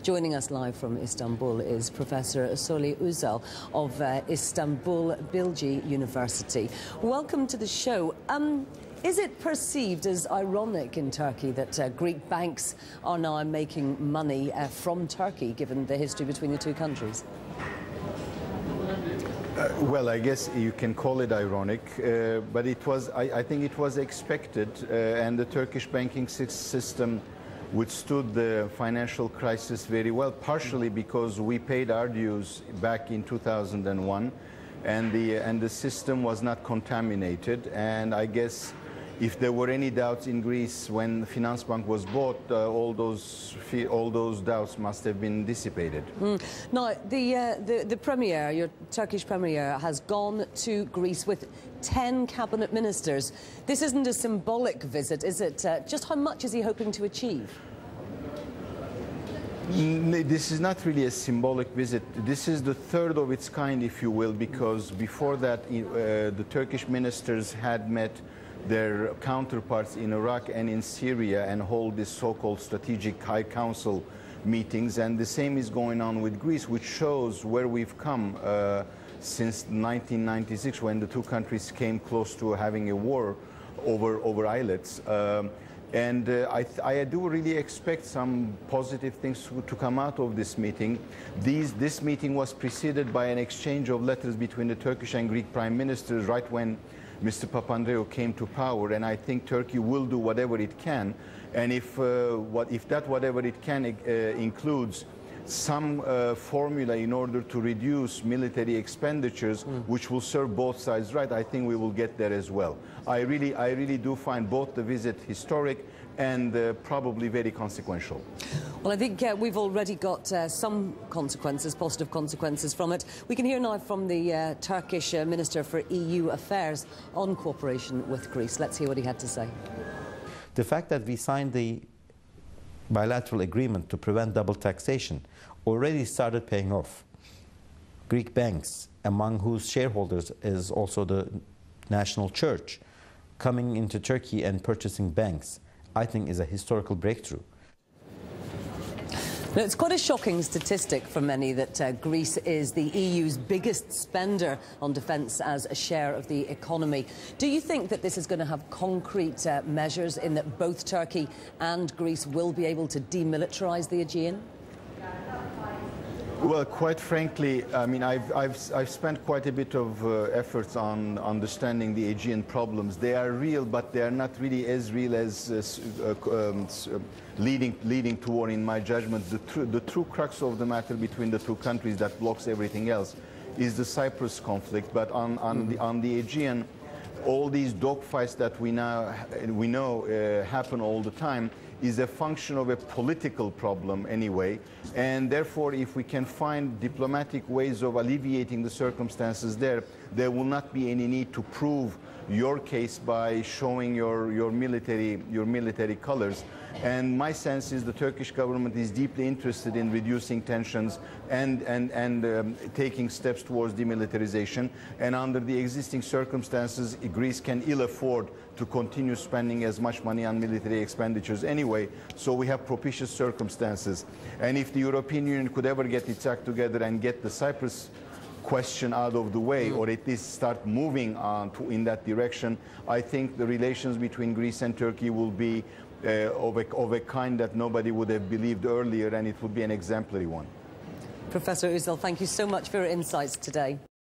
Joining us live from Istanbul is Professor Soli Ozel of Istanbul Bilgi University. Welcome to the show. Is it perceived as ironic in Turkey that Greek banks are now making money from Turkey, given the history between the two countries? Well, I guess you can call it ironic, but I think it was expected, and the Turkish banking system withstood the financial crisis very well, partially because we paid our dues back in 2001, and the system was not contaminated. And I guess if there were any doubts in Greece when the Finansbank was bought, all those doubts must have been dissipated. Now, the Premier, your Turkish Premier, has gone to Greece with 10 cabinet ministers. This isn't a symbolic visit, is it? Just how much is he hoping to achieve? This is not really a symbolic visit. This is the third of its kind, if you will, because before that the Turkish ministers had met their counterparts in Iraq and in Syria and hold this so-called strategic high council meetings, and the same is going on with Greece, which shows where we've come since 1996, when the two countries came close to having a war over islets. I do really expect some positive things to come out of this meeting. This meeting was preceded by an exchange of letters between the Turkish and Greek prime ministers right when Mr. Papandreou came to power, and I think Turkey will do whatever it can. And if whatever it can includes some formula in order to reduce military expenditures, which will serve both sides right, I think we will get there as well. I really do find both the visit historic and probably very consequential. Well, I think we've already got some consequences, positive consequences from it. We can hear now from the Turkish Minister for EU Affairs on cooperation with Greece. Let's hear what he had to say. The fact that we signed the bilateral agreement to prevent double taxation already started paying off. Greek banks, among whose shareholders is also the national church, coming into Turkey and purchasing banks, I think is a historical breakthrough. Now, it's quite a shocking statistic for many that Greece is the EU's biggest spender on defence as a share of the economy. Do you think that this is going to have concrete measures in that both Turkey and Greece will be able to demilitarize the Aegean? Well, quite frankly, I mean, I've spent quite a bit of efforts on understanding the Aegean problems. They are real, but they are not really as real as leading to war, in my judgment. The true crux of the matter between the two countries that blocks everything else is the Cyprus conflict. But on the Aegean, all these dogfights that we know happen all the time is a function of a political problem anyway, and therefore if we can find diplomatic ways of alleviating the circumstances there will not be any need to prove your case by showing your military colors. And my sense is the Turkish government is deeply interested in reducing tensions and taking steps towards demilitarization. And under the existing circumstances, Greece can ill afford to continue spending as much money on military expenditures anyway. So we have propitious circumstances. And if the European Union could ever get its act together and get the Cyprus question out of the way, or at least start moving on in that direction, I think the relations between Greece and Turkey will be of a kind that nobody would have believed earlier, and it would be an exemplary one. Professor Ozel, thank you so much for your insights today.